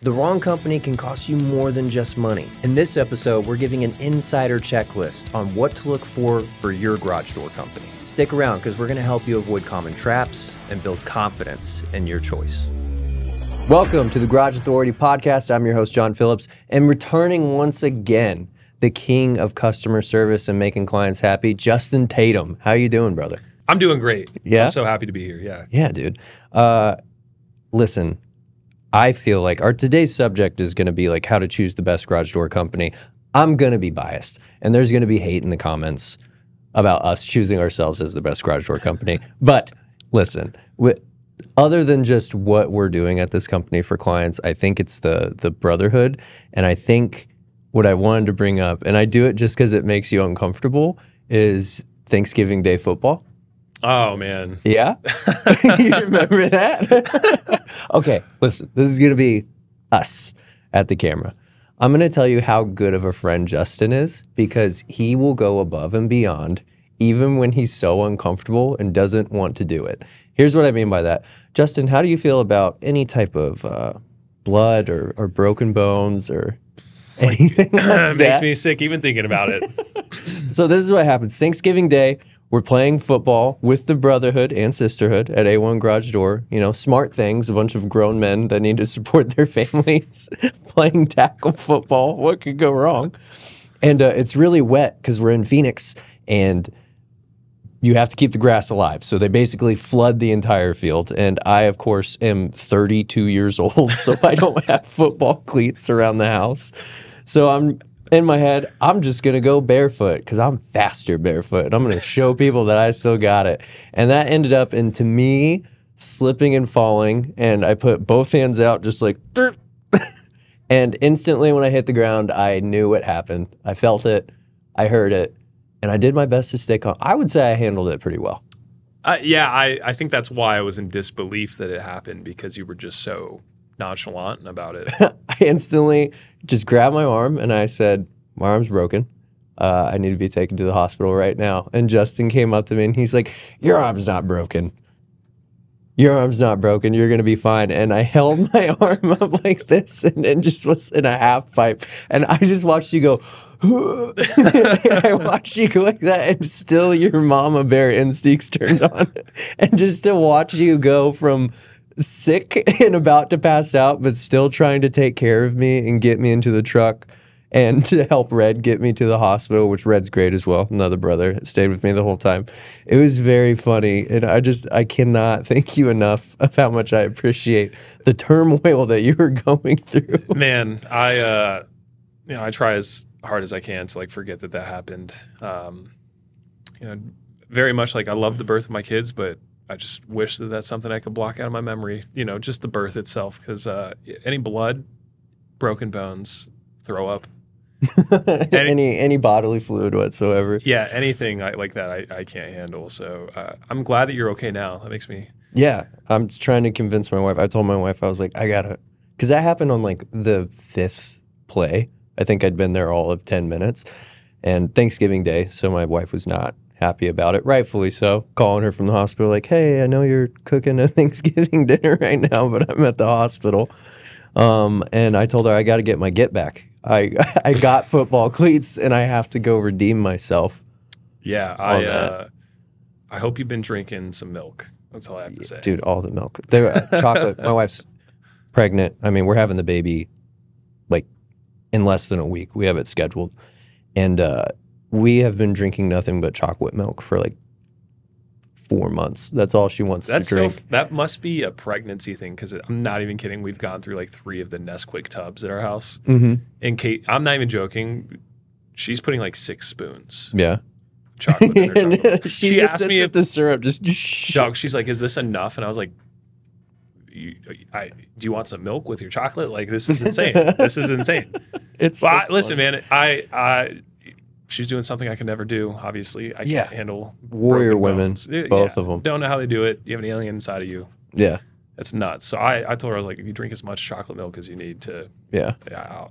The wrong company can cost you more than just money. In this episode, we're giving an insider checklist on what to look for your garage door company. Stick around because we're going to help you avoid common traps and build confidence in your choice. Welcome to the Garage Authority Podcast. I'm your host, John Phillips, and returning once again, the king of customer service and making clients happy, Justin Tatum. How you doing, brother? I'm doing great. Yeah? I'm so happy to be here. Yeah. Yeah, dude. Listen, I feel like our today's subject is going to be like how to choose the best garage door company. I'm going to be biased, and there's going to be hate in the comments about us choosing ourselves as the best garage door company. But listen, other than just what we're doing at this company for clients, I think it's the brotherhood. And I think what I wanted to bring up, and I do it just because it makes you uncomfortable, is Thanksgiving Day football. Oh, man. Yeah? You remember that? Okay, listen, this is going to be us at the camera. I'm going to tell you how good of a friend Justin is because he will go above and beyond even when he's so uncomfortable and doesn't want to do it. Here's what I mean by that. Justin, how do you feel about any type of blood or broken bones or anything like that? Makes me sick even thinking about it. So this is what happens. Thanksgiving Day, we're playing football with the brotherhood and sisterhood at A1 Garage Door. You know, smart things, a bunch of grown men that need to support their families playing tackle football. What could go wrong? And it's really wet because we're in Phoenix and you have to keep the grass alive. So they basically flood the entire field. And I, of course, am 32 years old, so I don't have football cleats around the house. So I'm in my head, I'm just going to go barefoot because I'm faster barefoot. I'm going to show people that I still got it. And that ended up into me slipping and falling. And I put both hands out just like, and instantly when I hit the ground, I knew what happened. I felt it. I heard it. And I did my best to stay calm. I would say I handled it pretty well. I think that's why I was in disbelief that it happened because you were just so nonchalant about it. I instantly just grabbed my arm and I said, my arm's broken. I need to be taken to the hospital right now. And Justin came up to me and he's like, your arm's not broken. Your arm's not broken. You're going to be fine. And I held my arm up like this and just was in a half pipe. And I just watched you go, I watched you go like that. And still your mama bear instincts turned on. And just to watch you go from sick and about to pass out, but still trying to take care of me and get me into the truck and to help Red get me to the hospital, which Red's great as well. Another brother stayed with me the whole time. It was very funny. And I cannot thank you enough of how much I appreciate the turmoil that you were going through. Man, I try as hard as I can to like forget that happened. Very much like I love the birth of my kids, but I just wish that that's something I could block out of my memory, just the birth itself, because any blood, broken bones, throw up. any bodily fluid whatsoever. Yeah, anything like that I can't handle. So I'm glad that you're okay now. That makes me... Yeah, I'm just trying to convince my wife. I told my wife, I was like, I gotta... Because that happened on like the 5th play. I think I'd been there all of 10 minutes. And Thanksgiving Day, so my wife was not happy about it, rightfully so. Calling her from the hospital like, hey, I know you're cooking a Thanksgiving dinner right now, but I'm at the hospital. And I told her I got to get my get back. I got football cleats and I have to go redeem myself. Yeah, I hope you've been drinking some milk. That's all I have to say. Dude, all the milk. Chocolate. My wife's pregnant. I mean, we're having the baby like in less than a week. We have it scheduled. And we have been drinking nothing but chocolate milk for like 4 months. That's all she wants to drink. That must be a pregnancy thing because I'm not even kidding. We've gone through like 3 of the Nesquik tubs at our house. Mm-hmm. And Kate, I'm not even joking. She's putting like 6 spoons. Yeah. Chocolate in her chocolate. She just asked me if the syrup just... Doug, she's like, is this enough? And I was like, do you want some milk with your chocolate? Like, this is insane. This is insane. Listen, man, she's doing something I can never do, obviously. I can't handle warrior women, both of them. Don't know how they do it. You have an alien inside of you. Yeah. It's nuts. So I told her, I was like, if you drink as much chocolate milk as you need to,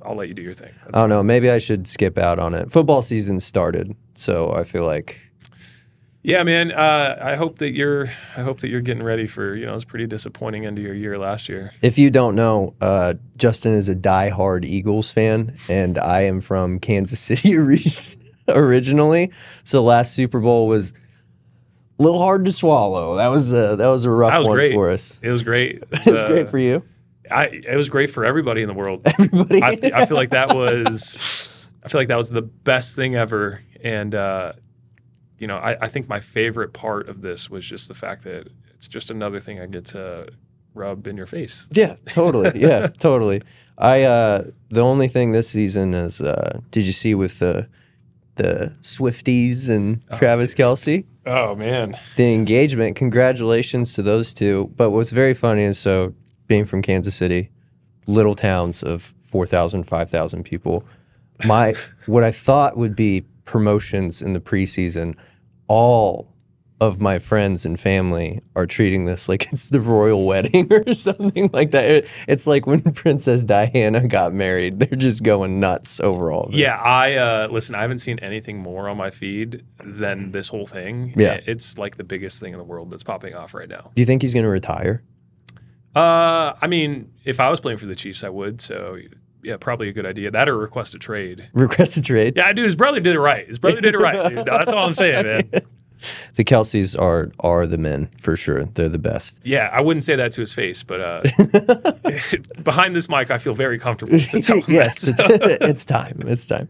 I'll let you do your thing. I don't know. Maybe I should skip out on it. Football season started, so I feel like Yeah, man. I hope that you're getting ready for, it was a pretty disappointing end of your year last year. If you don't know, Justin is a diehard Eagles fan, and I am from Kansas City originally. So last Super Bowl was a little hard to swallow. That was a rough one great. for us. It was great. It was great for you. It was great for everybody in the world. Everybody. I feel like that was the best thing ever. And I think my favorite part of this was just the fact that it's just another thing I get to rub in your face. Yeah, totally. Yeah, totally. The only thing this season is, did you see with the Swifties and Travis Kelce? Oh man, the engagement. Congratulations to those two. But what's very funny is, so being from Kansas City, little towns of 4,000, 5,000 people, what I thought would be promotions in the preseason, all of my friends and family are treating this like it's the royal wedding or something like that. It's like when Princess Diana got married. They're just going nuts over all this. Yeah, listen, I haven't seen anything more on my feed than this whole thing. Yeah. It's like the biggest thing in the world that's popping off right now. Do you think he's going to retire? I mean, if I was playing for the Chiefs, I would. So yeah, probably a good idea. That or request a trade. Request a trade? Yeah, dude, his brother did it right. His brother did it right, dude. That's all I'm saying, man. The Kelceys are the men, for sure. They're the best. Yeah, I wouldn't say that to his face, but behind this mic, I feel very comfortable to tell him yes, that. it's time. It's time.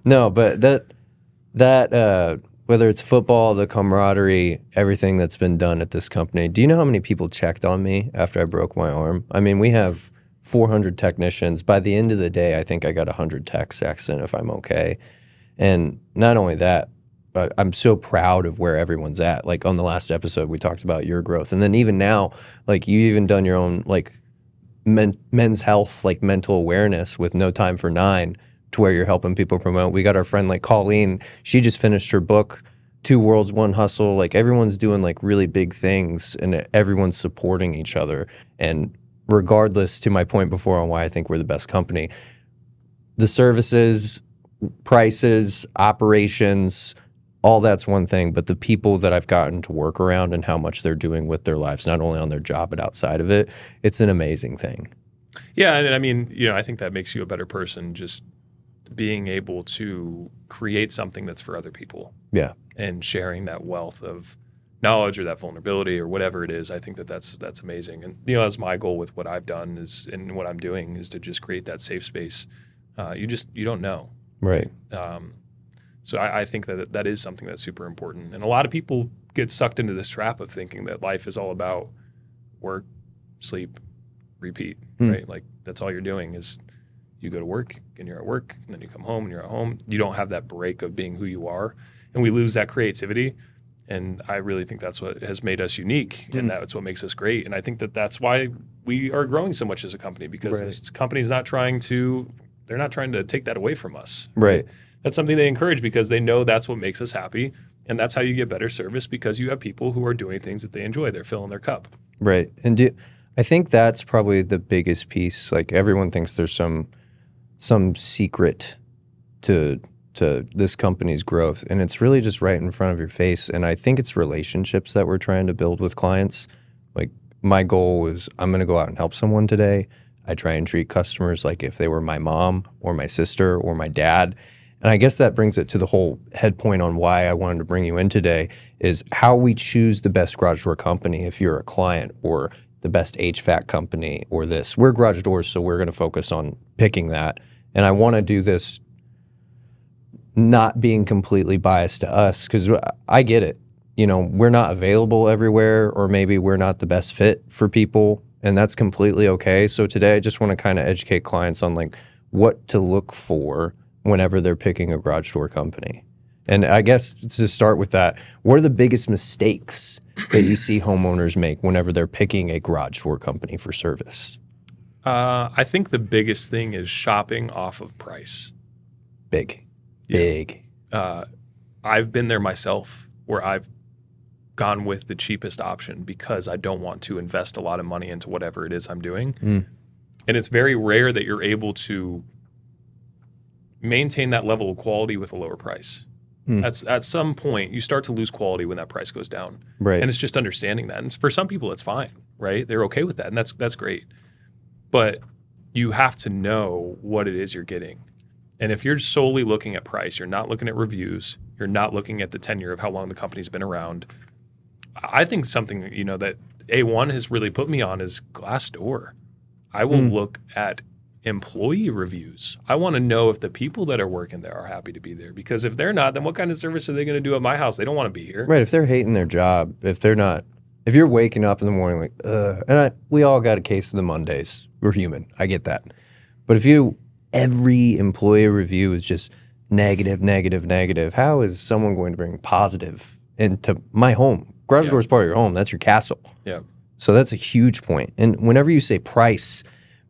No, but that whether it's football, the camaraderie, everything that's been done at this company. Do you know how many people checked on me after I broke my arm? I mean, we have 400 technicians. By the end of the day, I think I got 100 texts asking if I'm okay. And not only that, I'm so proud of where everyone's at. Like on the last episode, we talked about your growth. And then even now, like you even done your own like men's health, like mental awareness with No Time for Nine, to where you're helping people promote. We got our friend like Colleen. She just finished her book, Two Worlds, One Hustle. Like everyone's doing like really big things and everyone's supporting each other. And regardless, to my point before on why I think we're the best company, the services, prices, operations, all that's one thing, but the people that I've gotten to work around and how much they're doing with their lives, not only on their job, but outside of it, it's an amazing thing. Yeah, and I mean, I think that makes you a better person, just being able to create something that's for other people. Yeah. And sharing that wealth of knowledge or that vulnerability or whatever it is. I think that's amazing. And, that's my goal with what I've done and what I'm doing is to just create that safe space. You don't know. Right. So I think that is something that's super important. And a lot of people get sucked into this trap of thinking that life is all about work, sleep, repeat, right? Like that's all you're doing is you go to work and you're at work and then you come home and you're at home. You don't have that break of being who you are. And we lose that creativity. And I really think that's what has made us unique and that's what makes us great. And I think that's why we are growing so much as a company because this company's not trying to take that away from us. Right. That's something they encourage because they know that's what makes us happy. And that's how you get better service because you have people who are doing things that they enjoy. They're filling their cup. Right. And I think that's probably the biggest piece. Like everyone thinks there's some secret to this company's growth. And it's really just right in front of your face. And I think it's relationships that we're trying to build with clients. Like my goal is I'm going to go out and help someone today. I try and treat customers like if they were my mom or my sister or my dad. And I guess that brings it to the whole head point on why I wanted to bring you in today is how we choose the best garage door company if you're a client or the best HVAC company or this. We're garage doors, so we're going to focus on picking that. And I want to do this not being completely biased to us because I get it. We're not available everywhere or maybe we're not the best fit for people and that's completely okay. So today I just want to kind of educate clients on like what to look for whenever they're picking a garage door company. And I guess to start with that, what are the biggest mistakes that you see homeowners make whenever they're picking a garage door company for service? I think the biggest thing is shopping off of price. Big. I've been there myself where I've gone with the cheapest option because I don't want to invest a lot of money into whatever it is I'm doing. And it's very rare that you're able to maintain that level of quality with a lower price. At some point, you start to lose quality when that price goes down. Right. And it's just understanding that. And for some people, it's fine, right? They're okay with that, and that's great. But you have to know what it is you're getting. And if you're solely looking at price, you're not looking at reviews, you're not looking at the tenure of how long the company's been around. I think something, that A1 has really put me on is Glassdoor. I will look at employee reviews. I want to know if the people that are working there are happy to be there, because if they're not, then what kind of service are they going to do at my house? They don't want to be here. Right. If they're hating their job, if you're waking up in the morning like, ugh, we all got a case of the Mondays. We're human. I get that. But if every employee review is just negative, negative, negative, how is someone going to bring positive into my home? Garage door is part of your home. That's your castle. Yeah. So that's a huge point. And whenever you say price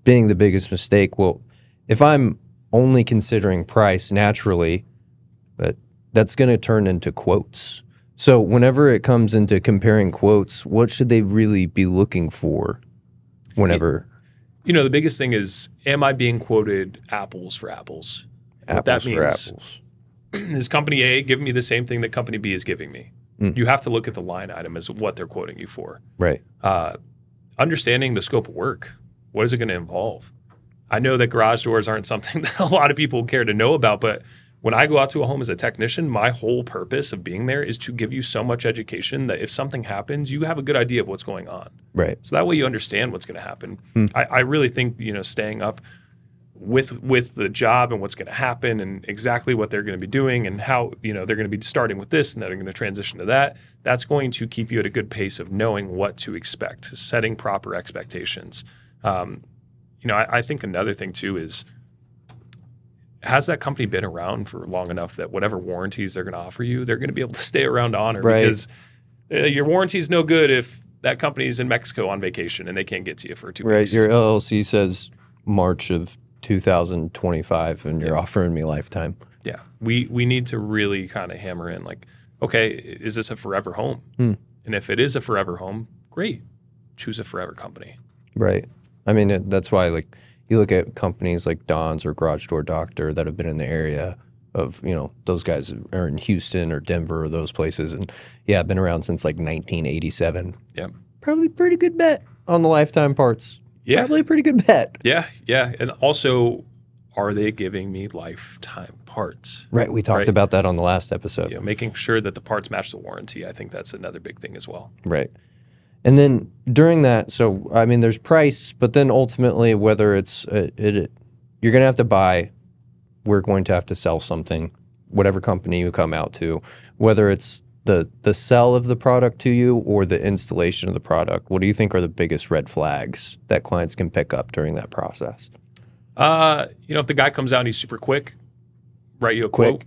being the biggest mistake, well, if I'm only considering price naturally, but that's going to turn into quotes. So whenever it comes into comparing quotes, what should they really be looking for whenever? The biggest thing is, am I being quoted apples for apples? What that means for apples. Is company A giving me the same thing that company B is giving me? You have to look at the line item as what they're quoting you for. Right. Understanding the scope of work. What is it going to involve? I know that garage doors aren't something that a lot of people care to know about, but when I go out to a home as a technician, my whole purpose of being there is to give you so much education that if something happens, you have a good idea of what's going on. Right. So that way you understand what's going to happen. I really think, staying up with the job and what's going to happen and exactly what they're going to be doing and how, they're going to be starting with this and then they're going to transition to that, that's going to keep you at a good pace of knowing what to expect, setting proper expectations. I think another thing too is, has that company been around for long enough that whatever warranties they're going to offer you, they're going to be able to stay around to honor? Right. Because your warranty is no good if that company's in Mexico on vacation and they can't get to you for 2 weeks. Right. Your LLC says March of 2025 and you're offering me lifetime. Yeah. We need to really kind of hammer in like, okay, is this a forever home? And if it is a forever home, great. Choose a forever company. Right. I mean, that's why you look at companies like Don's or Garage Door Doctor that have been in the area of, those guys are in Houston or Denver or those places. And yeah, been around since 1987. Yeah. Probably pretty good bet on the lifetime parts. Yeah. Probably a pretty good bet. Yeah. Yeah. And also, are they giving me lifetime parts? Right. We talked about that on the last episode. Making sure that the parts match the warranty. I think that's another big thing as well. Right. And then during that, so, I mean, there's price, but then ultimately, whether it's, you're going to have to buy, we're going to have to sell something, whatever company you come out to, whether it's the sell of the product to you or the installation of the product. What do you think are the biggest red flags that clients can pick up during that process? If the guy comes out and he's super quick, write you a quote,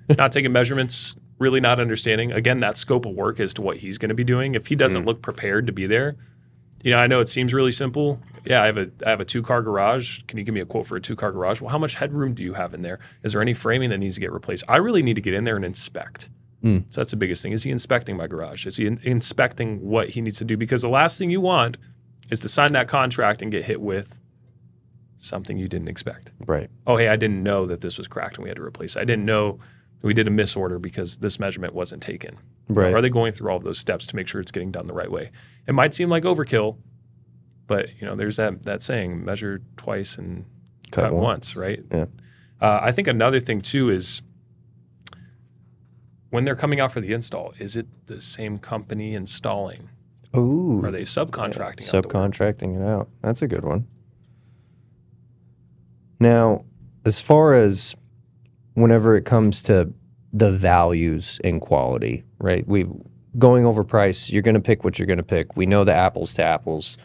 not taking measurements, really not understanding, again, that scope of work as to what he's going to be doing. If he doesn't look prepared to be there, I know it seems really simple. Yeah, I have a 2-car garage. Can you give me a quote for a 2-car garage? Well, how much headroom do you have in there? Is there any framing that needs to get replaced? I really need to get in there and inspect. So that's the biggest thing. Is he inspecting my garage? Is he inspecting what he needs to do? Because the last thing you want is to sign that contract and get hit with something you didn't expect. Right. Oh, hey, I didn't know that this was cracked and we had to replace it. I didn't know we did a misorder because this measurement wasn't taken. Right. Are they going through all of those steps to make sure it's getting done the right way? It might seem like overkill, but there's that saying, measure twice and cut once, right? Yeah. I think another thing too is when they're coming out for the install, is it the same company installing? Ooh. Are they subcontracting? Subcontracting it out. That's a good one. Now, as far as whenever it comes to the values and quality, right? Going over price, you're going to pick what you're going to pick. We know the apples to apples.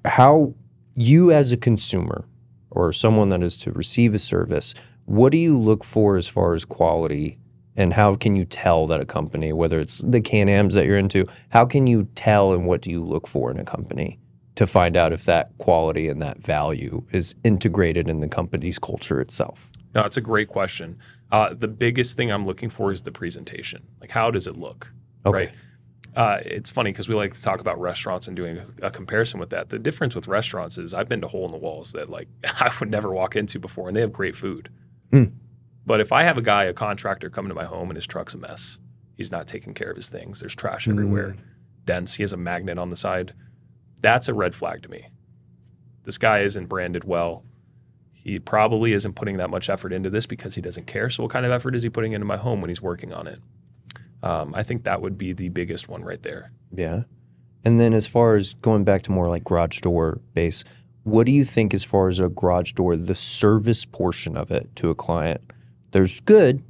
How you as a consumer or someone that is to receive a service, what do you look for as far as quality? And how can you tell that a company, whether it's the Can-Ams that you're into, how can you tell and what do you look for in a company to find out if that quality and that value is integrated in the company's culture itself? No, it's a great question. The biggest thing I'm looking for is the presentation. Like, how does it look? Okay. Right? It's funny because we like to talk about restaurants and doing a comparison with that. The difference with restaurants is I've been to hole in the walls that I would never walk into before, and they have great food. But if I have a contractor coming to my home and his truck's a mess, he's not taking care of his things, there's trash everywhere, dense, he has a magnet on the side, that's a red flag to me. This guy isn't branded well. He probably isn't putting that much effort into this because he doesn't care. So what kind of effort is he putting into my home when he's working on it? I think that would be the biggest one right there. Yeah. And then as far as going back to more like garage door base, what do you think as far as a garage door, the service portion of it to a client? There's good,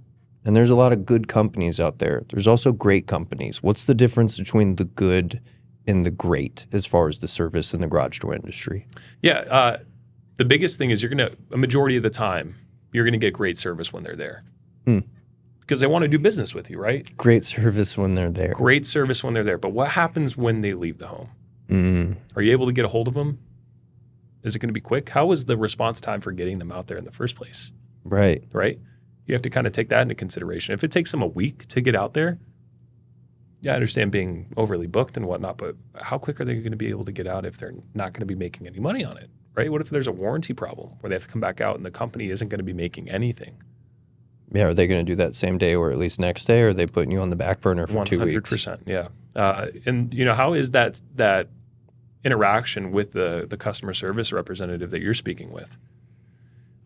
and there's a lot of good companies out there. There's also great companies. What's the difference between the good and the great as far as the service in the garage door industry? Yeah. The biggest thing is a majority of the time, you're going to get great service when they're there. Because they want to do business with you, right? Great service when they're there. Great service when they're there. But what happens when they leave the home? Are you able to get a hold of them? Is it going to be quick? How was the response time for getting them out there in the first place? Right. Right? You have to kind of take that into consideration. If it takes them a week to get out there, yeah, I understand being overly booked and whatnot, but how quick are they going to be able to get out if they're not going to be making any money on it, right? What if there's a warranty problem where they have to come back out and the company isn't going to be making anything? Yeah, are they going to do that same day or at least next day, or are they putting you on the back burner for 2 weeks? 100%, yeah. And how is that interaction with the customer service representative that you're speaking with?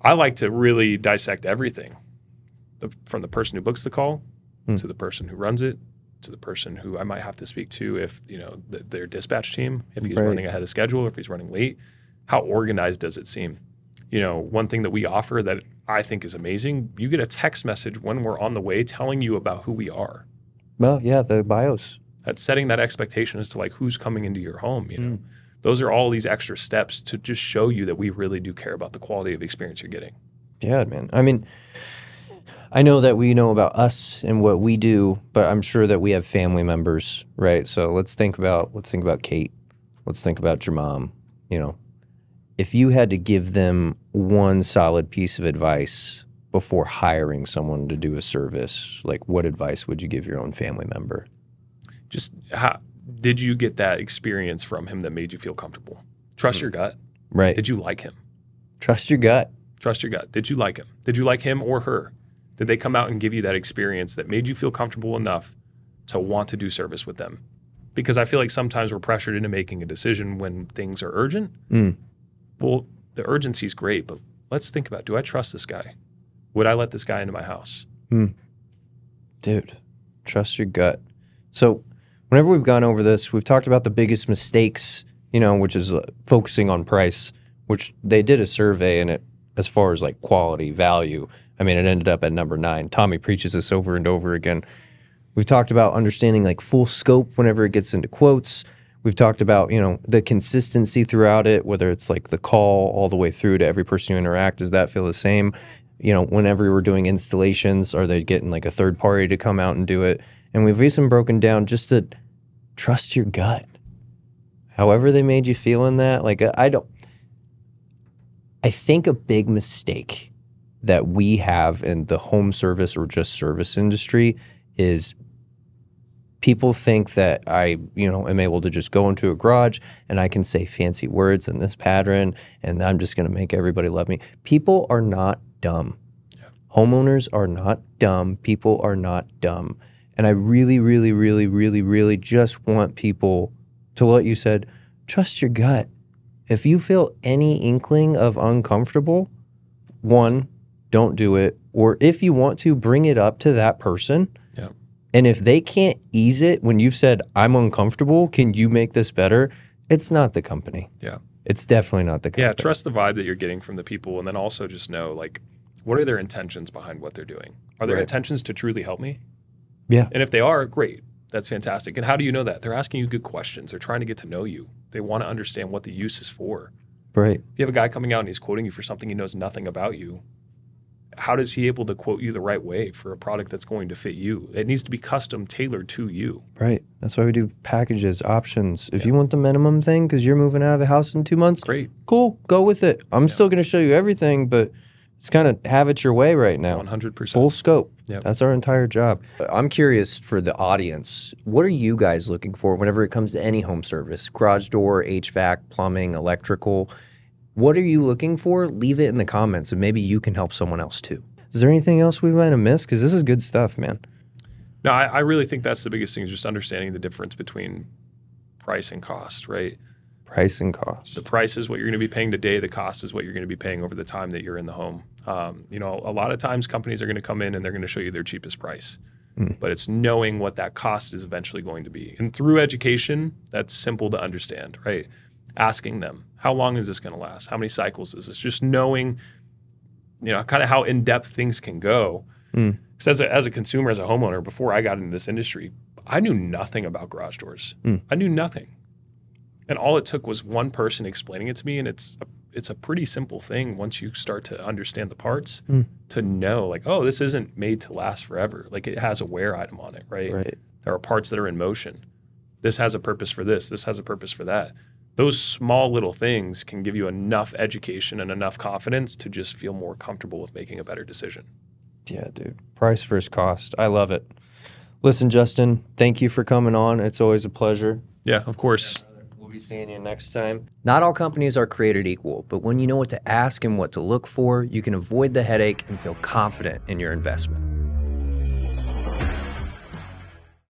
I like to really dissect everything, from the person who books the call to the person who runs it, to the person who I might have to speak to if, their dispatch team, if he's running ahead of schedule, if he's running late. How organized does it seem? One thing that we offer that I think is amazing, you get a text message when we're on the way telling you about who we are. Well, yeah, the BIOS. That's setting that expectation as to like who's coming into your home, Those are all these extra steps to just show you that we really do care about the quality of experience you're getting. Yeah, man. I mean, I know that we know about us and what we do, but I'm sure that we have family members, right? So let's think about Kate. Let's think about your mom. If you had to give them one solid piece of advice before hiring someone to do a service, like what advice would you give your own family member? Just how did you get that experience from him that made you feel comfortable? Trust your gut. Right. Did you like him? Trust your gut. Trust your gut. Did you like him? Did you like him or her? Did they come out and give you that experience that made you feel comfortable enough to want to do service with them? Because I feel like sometimes we're pressured into making a decision when things are urgent. Well, the urgency is great, but let's think about, do I trust this guy? Would I let this guy into my house? Dude, trust your gut. So whenever we've gone over this, we've talked about the biggest mistakes, which is focusing on price, which they did a survey, and it, as far as like quality, value, I mean, it ended up at number 9. Tommy preaches this over and over again. We've talked about understanding like full scope whenever it gets into quotes. We've talked about, the consistency throughout it, whether it's like the call all the way through to every person you interact. Does that feel the same? Whenever we're doing installations, are they getting like a third party to come out and do it? And we've even broken down just to trust your gut. However they made you feel in that, like I think a big mistake that we have in the home service or just service industry is people think that I, am able to just go into a garage and I can say fancy words in this pattern and I'm just going to make everybody love me. People are not dumb. Yeah. Homeowners are not dumb. People are not dumb. And I really, really, really, really, really just want people to, what you said, trust your gut. If you feel any inkling of uncomfortable, one, don't do it. Or if you want to, bring it up to that person. Yeah. And if they can't ease it when you've said, I'm uncomfortable, can you make this better? It's not the company. Yeah. It's definitely not the company. Yeah, trust the vibe that you're getting from the people. And then also just know, like, what are their intentions behind what they're doing? Are their intentions to truly help me? Yeah. And if they are, great. That's fantastic. And how do you know that? They're asking you good questions. They're trying to get to know you. They want to understand what the use is for. Right. If you have a guy coming out and he's quoting you for something he knows nothing about you, how does he able to quote you the right way for a product that's going to fit you? It needs to be custom tailored to you. Right. That's why we do packages, options. If you want the minimum thing because you're moving out of the house in 2 months, great. Cool. Go with it. I'm still going to show you everything, but it's kind of have it your way right now. 100%. Full scope. Yep. That's our entire job. I'm curious for the audience, what are you guys looking for whenever it comes to any home service? Garage door, HVAC, plumbing, electrical. What are you looking for? Leave it in the comments and maybe you can help someone else too. Is there anything else we might have missed? Because this is good stuff, man. No, I really think that's the biggest thing, is just understanding the difference between price and cost, right? Price and cost. The price is what you're going to be paying today. The cost is what you're going to be paying over the time that you're in the home. You know, a lot of times companies are going to come in and they're going to show you their cheapest price. But it's knowing what that cost is eventually going to be. And through education, that's simple to understand, right? Asking them, how long is this going to last? How many cycles is this? Just knowing, you know, kind of how in-depth things can go. Because as a consumer, as a homeowner, before I got into this industry, I knew nothing about garage doors. I knew nothing. And all it took was one person explaining it to me, and it's a pretty simple thing once you start to understand the parts to know, like, oh, this isn't made to last forever. Like, it has a wear item on it, right? There are parts that are in motion. This has a purpose for this. This has a purpose for that. Those small little things can give you enough education and enough confidence to just feel more comfortable with making a better decision. Yeah, dude. Price versus cost. I love it. Listen, Justin, thank you for coming on. It's always a pleasure. Yeah, of course. We'll be seeing you next time. Not all companies are created equal, but when you know what to ask and what to look for, you can avoid the headache and feel confident in your investment.